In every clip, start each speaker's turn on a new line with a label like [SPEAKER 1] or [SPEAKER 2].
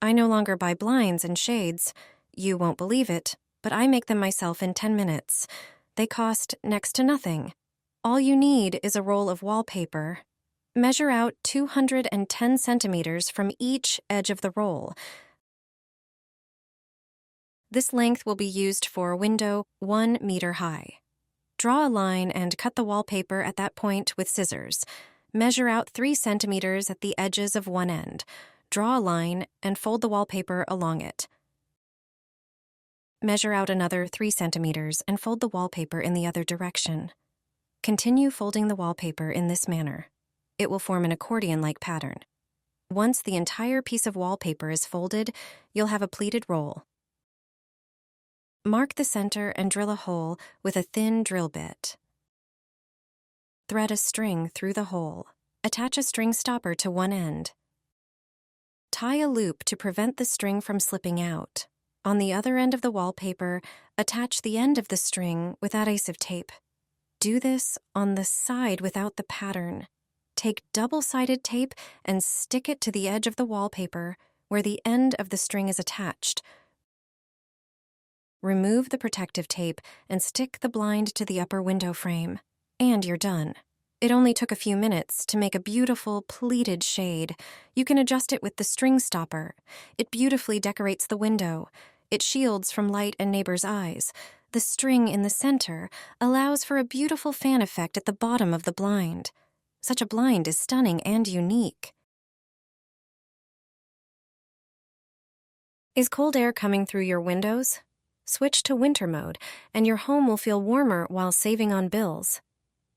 [SPEAKER 1] I no longer buy blinds and shades. You won't believe it, but I make them myself in 10 minutes. They cost next to nothing. All you need is a roll of wallpaper. Measure out 210 centimeters from each edge of the roll. This length will be used for a window 1 meter high. Draw a line and cut the wallpaper at that point with scissors. Measure out 3 centimeters at the edges of one end. Draw a line and fold the wallpaper along it. Measure out another 3 centimeters and fold the wallpaper in the other direction. Continue folding the wallpaper in this manner. It will form an accordion-like pattern. Once the entire piece of wallpaper is folded, you'll have a pleated roll. Mark the center and drill a hole with a thin drill bit. Thread a string through the hole. Attach a string stopper to one end. Tie a loop to prevent the string from slipping out. On the other end of the wallpaper, attach the end of the string with adhesive tape. Do this on the side without the pattern. Take double-sided tape and stick it to the edge of the wallpaper where the end of the string is attached. Remove the protective tape and stick the blind to the upper window frame. And you're done. It only took a few minutes to make a beautiful pleated shade. You can adjust it with the string stopper. It beautifully decorates the window. It shields from light and neighbors' eyes. The string in the center allows for a beautiful fan effect at the bottom of the blind. Such a blind is stunning and unique. Is cold air coming through your windows? Switch to winter mode, and your home will feel warmer while saving on bills.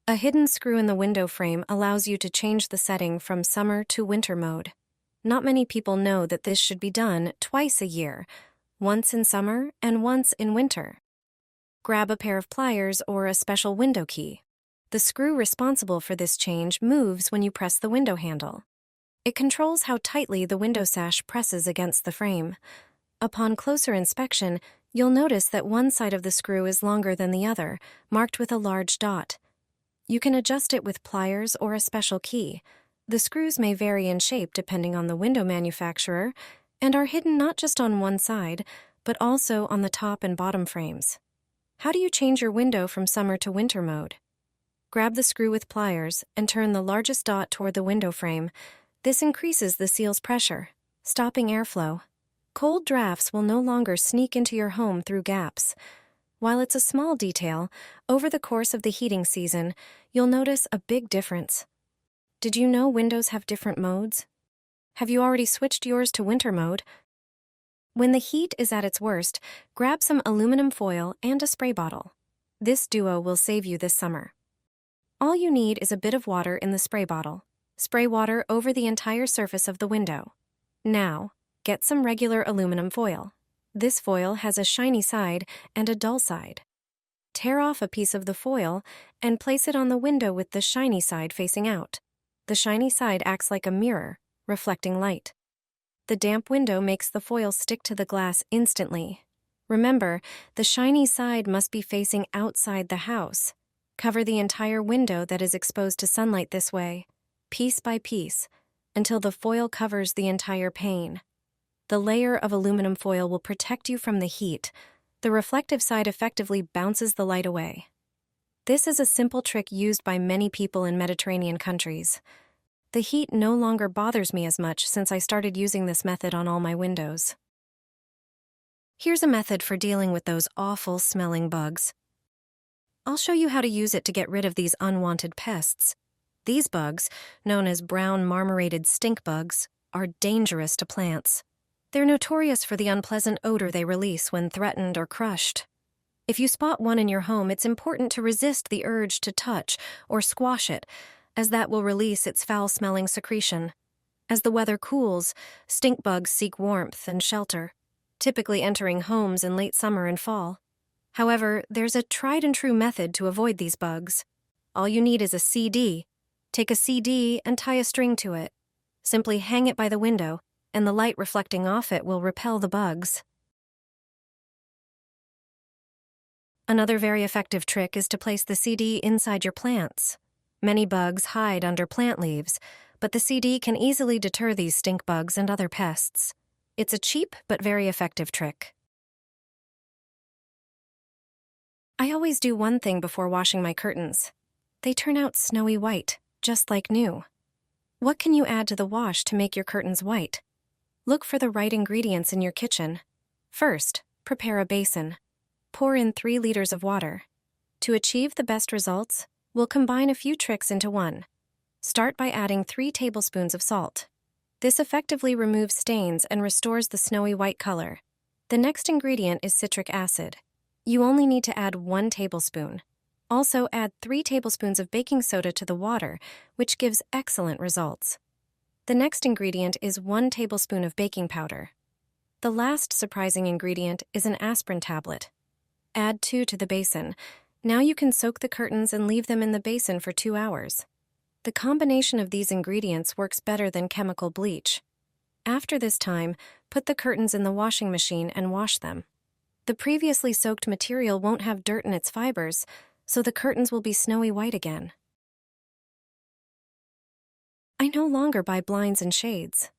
[SPEAKER 1] A hidden screw in the window frame allows you to change the setting from summer to winter mode. Not many people know that this should be done twice a year, once in summer and once in winter. Grab a pair of pliers or a special window key. The screw responsible for this change moves when you press the window handle. It controls how tightly the window sash presses against the frame. Upon closer inspection, you'll notice that one side of the screw is longer than the other, marked with a large dot. You can adjust it with pliers or a special key. The screws may vary in shape depending on the window manufacturer and are hidden not just on one side, but also on the top and bottom frames. How do you change your window from summer to winter mode? Grab the screw with pliers and turn the largest dot toward the window frame. This increases the seal's pressure, stopping airflow. Cold drafts will no longer sneak into your home through gaps. While it's a small detail, over the course of the heating season, you'll notice a big difference. Did you know windows have different modes? Have you already switched yours to winter mode? When the heat is at its worst, grab some aluminum foil and a spray bottle. This duo will save you this summer. All you need is a bit of water in the spray bottle. Spray water over the entire surface of the window. Now, get some regular aluminum foil. This foil has a shiny side and a dull side. Tear off a piece of the foil and place it on the window with the shiny side facing out. The shiny side acts like a mirror, reflecting light. The damp window makes the foil stick to the glass instantly. Remember, the shiny side must be facing outside the house. Cover the entire window that is exposed to sunlight this way, piece by piece, until the foil covers the entire pane. The layer of aluminum foil will protect you from the heat. The reflective side effectively bounces the light away. This is a simple trick used by many people in Mediterranean countries. The heat no longer bothers me as much since I started using this method on all my windows. Here's a method for dealing with those awful smelling bugs. I'll show you how to use it to get rid of these unwanted pests. These bugs, known as brown marmorated stink bugs, are dangerous to plants. They're notorious for the unpleasant odor they release when threatened or crushed. If you spot one in your home, it's important to resist the urge to touch or squash it, as that will release its foul-smelling secretion. As the weather cools, stink bugs seek warmth and shelter, typically entering homes in late summer and fall. However, there's a tried-and-true method to avoid these bugs. All you need is a CD. Take a CD and tie a string to it. Simply hang it by the window, and the light reflecting off it will repel the bugs. Another very effective trick is to place the CD inside your plants. Many bugs hide under plant leaves, but the CD can easily deter these stink bugs and other pests. It's a cheap but very effective trick. I always do one thing before washing my curtains. They turn out snowy white, just like new. What can you add to the wash to make your curtains white? Look for the right ingredients in your kitchen. First, prepare a basin. Pour in 3 liters of water. To achieve the best results, we'll combine a few tricks into one. Start by adding 3 tablespoons of salt. This effectively removes stains and restores the snowy white color. The next ingredient is citric acid. You only need to add 1 tablespoon. Also, add 3 tablespoons of baking soda to the water, which gives excellent results. The next ingredient is 1 tablespoon of baking powder. The last surprising ingredient is an aspirin tablet. Add 2 to the basin. Now you can soak the curtains and leave them in the basin for 2 hours. The combination of these ingredients works better than chemical bleach. After this time, put the curtains in the washing machine and wash them. The previously soaked material won't have dirt in its fibers, so the curtains will be snowy white again. I no longer buy blinds and shades.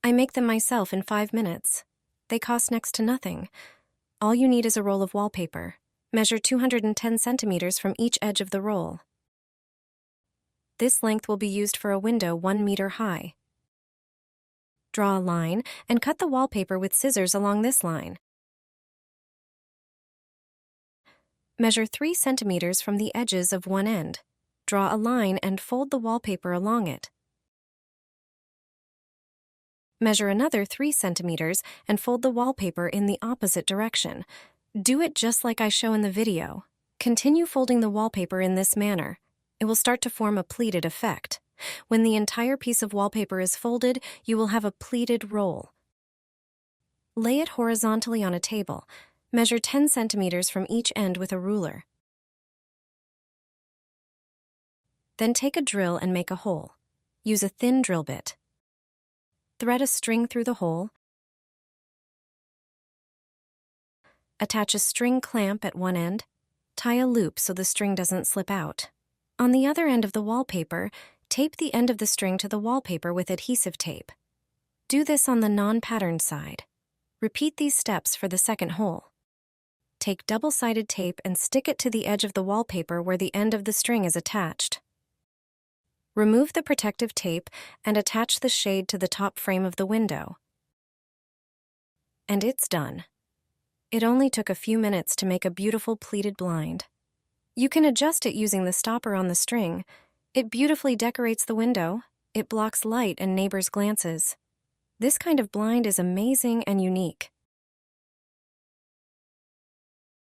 [SPEAKER 1] I make them myself in 5 minutes. They cost next to nothing. All you need is a roll of wallpaper. Measure 210 centimeters from each edge of the roll. This length will be used for a window 1 meter high. Draw a line and cut the wallpaper with scissors along this line. Measure 3 centimeters from the edges of one end. Draw a line and fold the wallpaper along it. Measure another 3 centimeters and fold the wallpaper in the opposite direction. Do it just like I show in the video. Continue folding the wallpaper in this manner. It will start to form a pleated effect. When the entire piece of wallpaper is folded, you will have a pleated roll. Lay it horizontally on a table. Measure 10 centimeters from each end with a ruler. Then take a drill and make a hole. Use a thin drill bit. Thread a string through the hole. Attach a string clamp at one end. Tie a loop so the string doesn't slip out. On the other end of the wallpaper, tape the end of the string to the wallpaper with adhesive tape. Do this on the non-patterned side. Repeat these steps for the second hole. Take double-sided tape and stick it to the edge of the wallpaper where the end of the string is attached. Remove the protective tape and attach the shade to the top frame of the window. And it's done. It only took a few minutes to make a beautiful pleated blind. You can adjust it using the stopper on the string. It beautifully decorates the window. It blocks light and neighbors' glances. This kind of blind is amazing and unique.